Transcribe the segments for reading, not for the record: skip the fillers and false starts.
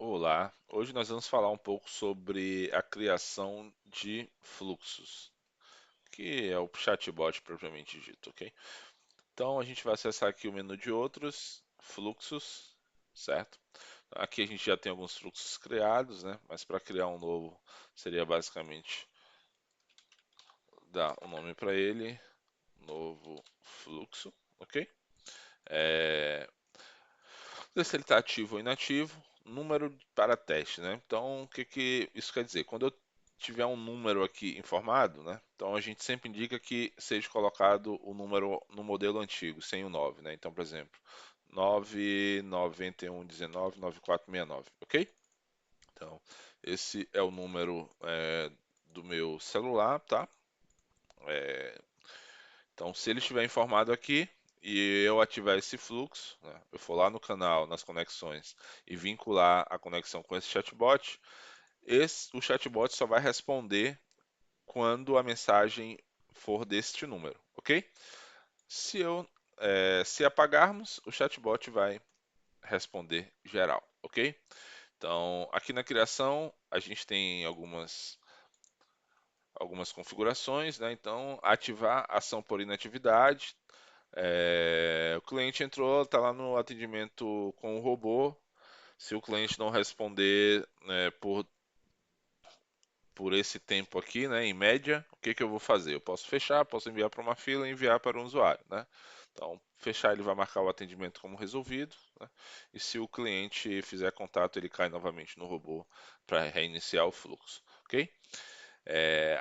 Olá, hoje nós vamos falar um pouco sobre a criação de fluxos, que é o chatbot propriamente dito, ok? Então a gente vai acessar aqui o menu de outros, fluxos, certo? Aqui a gente já tem alguns fluxos criados, né? Mas para criar um novo seria basicamente dar um nome para ele, novo fluxo, ok? É, Ver se ele está ativo ou inativo, número para teste, né? Então, o que que isso quer dizer? Quando eu tiver um número aqui informado, né? Então a gente sempre indica que seja colocado o número no modelo antigo, sem o 9, né? Então, por exemplo, 991199469, ok? Então, esse é o número do meu celular, tá? É, então, se ele estiver informado aqui e eu ativar esse fluxo, né, eu for lá no canal, nas conexões e vincular a conexão com esse chatbot, o chatbot só vai responder quando a mensagem for deste número, ok? Se eu se apagarmos, o chatbot vai responder geral, ok? Então, aqui na criação, a gente tem algumas configurações, né? Então, ativar ação por inatividade. O cliente entrou, está lá no atendimento com o robô. Se o cliente não responder, né, por esse tempo aqui, né, em média, o que que eu vou fazer? Eu posso fechar, posso enviar para uma fila e enviar para um usuário, né? Então, fechar ele vai marcar o atendimento como resolvido, né? E se o cliente fizer contato, ele cai novamente no robô para reiniciar o fluxo, ok?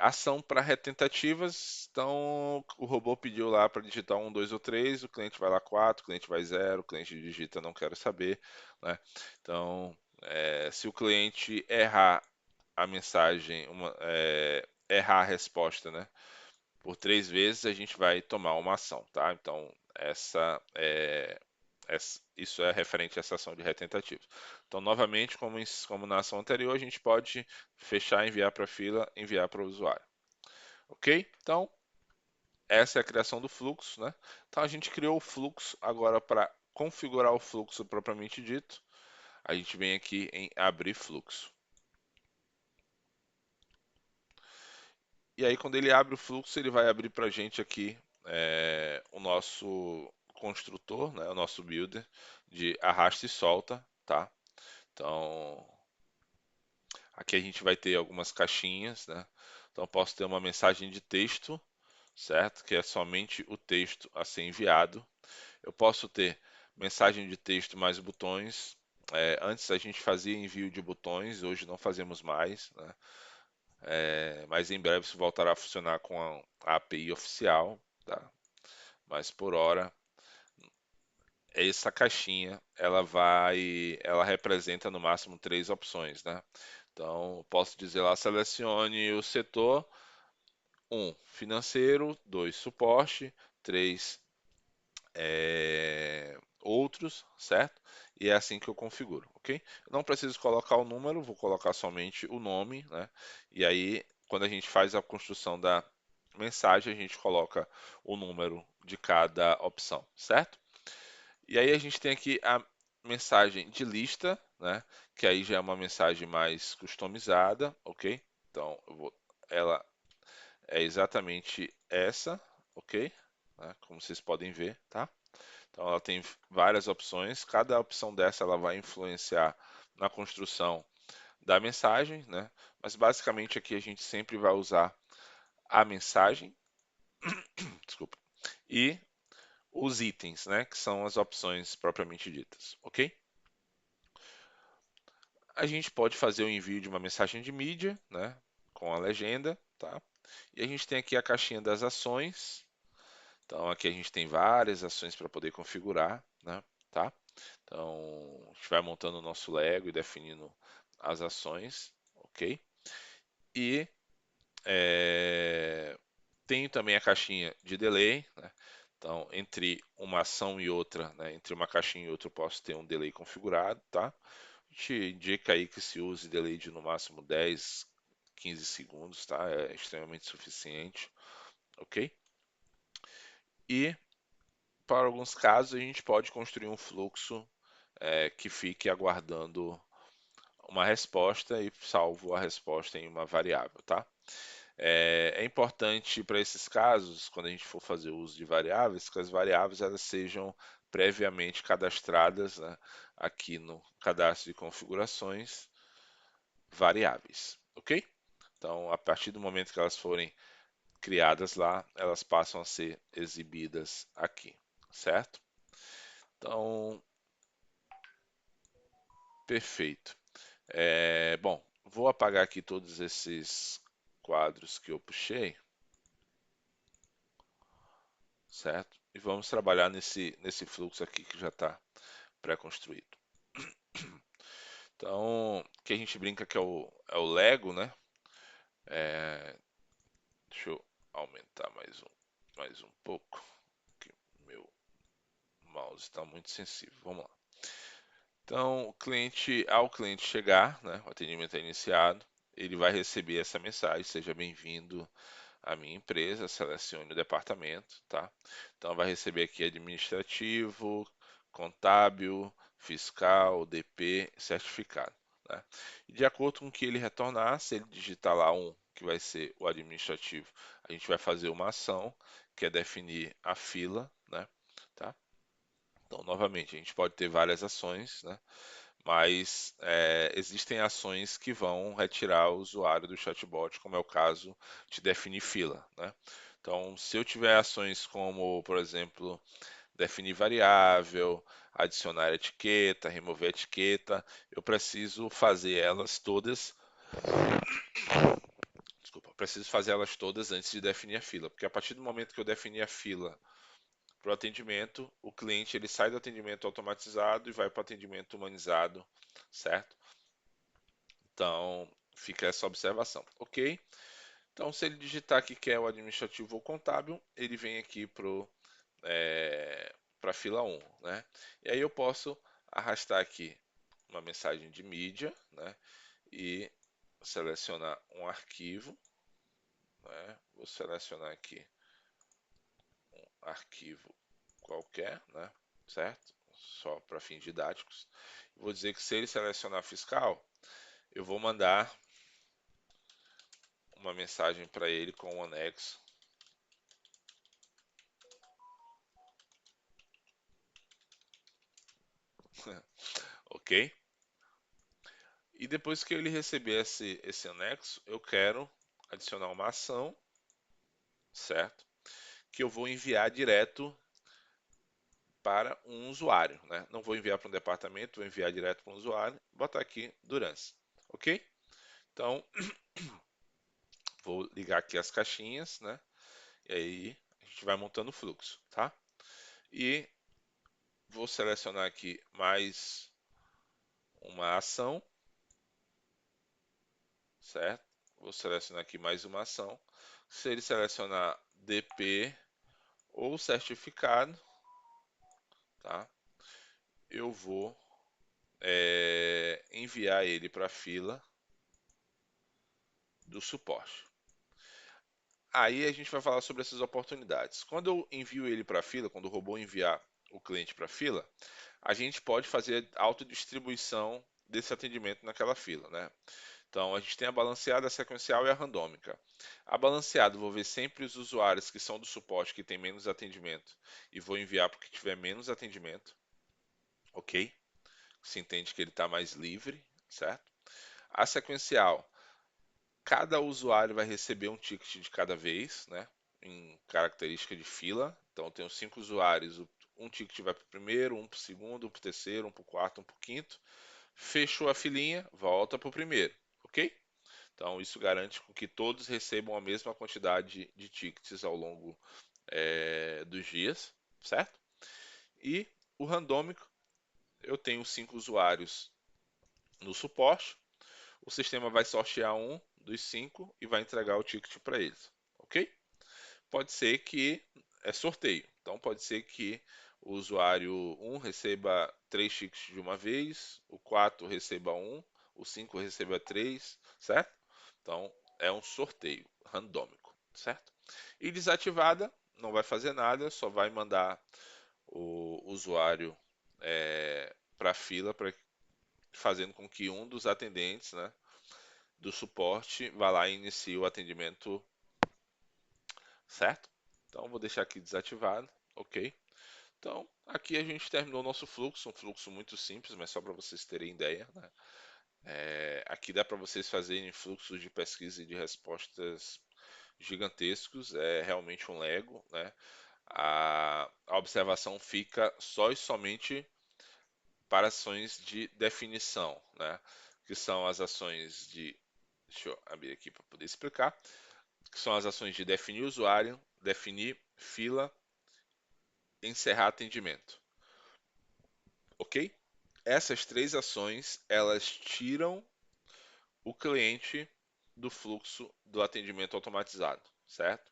Ação para retentativas, então o robô pediu lá para digitar um, dois ou três, o cliente vai lá 4, o cliente vai zero, o cliente digita não quero saber, né? Então, se o cliente errar a mensagem, errar a resposta, né? Por 3 vezes a gente vai tomar uma ação, tá? Então, isso é referente a essa ação de retentativas. Então, novamente, como na ação anterior, a gente pode fechar, enviar para a fila, enviar para o usuário. Ok? Então, essa é a criação do fluxo, né? Então, a gente criou o fluxo. Agora, para configurar o fluxo propriamente dito, a gente vem aqui em abrir fluxo. E aí, quando ele abre o fluxo, ele vai abrir para a gente aqui o nosso construtor, né? O nosso builder de arrasta e solta, tá? Então, aqui a gente vai ter algumas caixinhas, né? Então, eu posso ter uma mensagem de texto, certo? Que é somente o texto a ser enviado. Eu posso ter mensagem de texto mais botões. Antes a gente fazia envio de botões, hoje não fazemos mais, né? Mas em breve isso voltará a funcionar com a API oficial, tá? Mas por hora, essa caixinha ela representa no máximo 3 opções, né? Então, eu posso dizer lá, selecione o setor: um, financeiro; 2, suporte; 3, outros, certo? E é assim que eu configuro, ok? Eu não preciso colocar o número, vou colocar somente o nome, né? E aí, quando a gente faz a construção da mensagem, a gente coloca o número de cada opção, certo? E aí a gente tem aqui a mensagem de lista, né? Que aí já é uma mensagem mais customizada, ok? Então, ela é exatamente essa, ok? Né? Como vocês podem ver, tá? Então ela tem várias opções, cada opção dessa ela vai influenciar na construção da mensagem, né? Mas basicamente aqui a gente sempre vai usar a mensagem, desculpa, e os itens, né? Que são as opções propriamente ditas, ok? A gente pode fazer o envio de uma mensagem de mídia, né? Com a legenda, tá? E a gente tem aqui a caixinha das ações. Então aqui a gente tem várias ações para poder configurar, né? Tá? Então, a gente vai montando o nosso Lego e definindo as ações, ok? E tenho também a caixinha de delay, né? Então, entre uma ação e outra, né? Entre uma caixinha e outra, eu posso ter um delay configurado, tá? A gente indica aí que se use delay de no máximo 10, 15 segundos, tá? É extremamente suficiente, ok? E para alguns casos, a gente pode construir um fluxo que fique aguardando uma resposta e salvo a resposta em uma variável, tá? É importante para esses casos, quando a gente for fazer o uso de variáveis, que as variáveis elas sejam previamente cadastradas, né, aqui no cadastro de configurações variáveis, ok? Então, a partir do momento que elas forem criadas lá, elas passam a ser exibidas aqui, certo? Então, perfeito. Bom, vou apagar aqui todos esses quadros que eu puxei, certo? E vamos trabalhar nesse fluxo aqui que já está pré-construído. Então, que a gente brinca que é o Lego, né? É, deixa eu aumentar mais um pouco, que meu mouse está muito sensível. Vamos lá. Então, ao cliente chegar, né, o atendimento é iniciado, ele vai receber essa mensagem: seja bem-vindo à minha empresa, selecione o departamento, tá? Então, vai receber aqui administrativo, contábil, fiscal, DP, certificado, né? E de acordo com o que ele retornar, se ele digitar lá um, que vai ser o administrativo, a gente vai fazer uma ação, que é definir a fila, né? Tá? Então, novamente, a gente pode ter várias ações, né? Mas existem ações que vão retirar o usuário do chatbot, como é o caso de definir fila, né? Então, se eu tiver ações como, por exemplo, definir variável, adicionar etiqueta, remover etiqueta, eu preciso fazer elas todas, desculpa, preciso fazer elas todas antes de definir a fila, porque a partir do momento que eu definir a fila para o atendimento, o cliente ele sai do atendimento automatizado e vai para o atendimento humanizado, certo? Então, fica essa observação, ok? Então, se ele digitar que quer o administrativo ou contábil, ele vem aqui para a fila 1, né? E aí eu posso arrastar aqui uma mensagem de mídia, né? E selecionar um arquivo, né? Vou selecionar aqui um arquivo qualquer, né? Certo? Só para fins didáticos. Vou dizer que se ele selecionar fiscal, eu vou mandar uma mensagem para ele com um anexo, ok? E depois que ele receber esse anexo, eu quero adicionar uma ação, certo? Que eu vou enviar direto para um usuário, né? Não vou enviar para um departamento, vou enviar direto para um usuário. Vou botar aqui Durance, ok? Então, vou ligar aqui as caixinhas, né? E aí a gente vai montando o fluxo, tá? E vou selecionar aqui mais uma ação, certo? Vou selecionar aqui mais uma ação. Se ele selecionar DP ou certificado, tá? Eu vou enviar ele para a fila do suporte. Aí a gente vai falar sobre essas oportunidades. Quando eu envio ele para a fila, quando o robô enviar o cliente para a fila, a gente pode fazer autodistribuição desse atendimento naquela fila, né? Então a gente tem a balanceada, a sequencial e a randômica. A balanceada, vou ver sempre os usuários que são do suporte que tem menos atendimento e vou enviar para o que tiver menos atendimento, ok? Se entende que ele está mais livre, certo? A sequencial, cada usuário vai receber um ticket de cada vez, né? Em característica de fila. Então, eu tenho 5 usuários, um ticket vai para o primeiro, um para o segundo, um para o terceiro, um para o quarto, um para o quinto. Fechou a filinha, volta para o primeiro, ok? Então, isso garante com que todos recebam a mesma quantidade de tickets ao longo dos dias, certo? E o randômico, eu tenho 5 usuários no suporte, o sistema vai sortear um dos 5 e vai entregar o ticket para eles, ok? Pode ser que é sorteio, então pode ser que o usuário 1 receba 3 tickets de uma vez, o 4 receba um, o 5 receba 3, certo? Então é um sorteio randômico, certo? E desativada, não vai fazer nada, só vai mandar o usuário para a fila para fazendo com que um dos atendentes, né, do suporte vá lá e inicie o atendimento, certo? Então vou deixar aqui desativado, ok? Então aqui a gente terminou o nosso fluxo, um fluxo muito simples, mas só para vocês terem ideia, né? Aqui dá para vocês fazerem fluxos de pesquisa e de respostas gigantescos, é realmente um Lego, né? A observação fica só e somente para ações de definição, né? Que são as ações de. Deixa eu abrir aqui para poder explicar. Que são as ações de definir usuário, definir fila, encerrar atendimento. Ok? Essas três ações elas tiram o cliente do fluxo do atendimento automatizado, certo?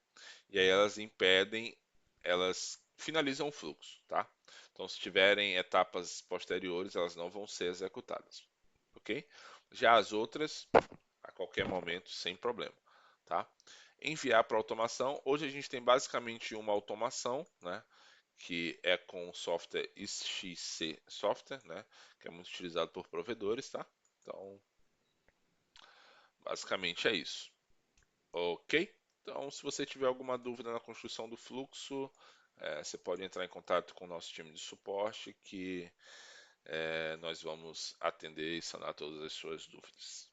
E aí elas impedem, elas finalizam o fluxo, tá? Então, se tiverem etapas posteriores, elas não vão ser executadas, ok? Já as outras, a qualquer momento, sem problema, tá? Enviar para automação. Hoje a gente tem basicamente uma automação, né? Que é com o software XC Software, né? Que é muito utilizado por provedores, tá? Então, basicamente é isso. Ok? Então, se você tiver alguma dúvida na construção do fluxo, você pode entrar em contato com o nosso time de suporte que nós vamos atender e sanar todas as suas dúvidas.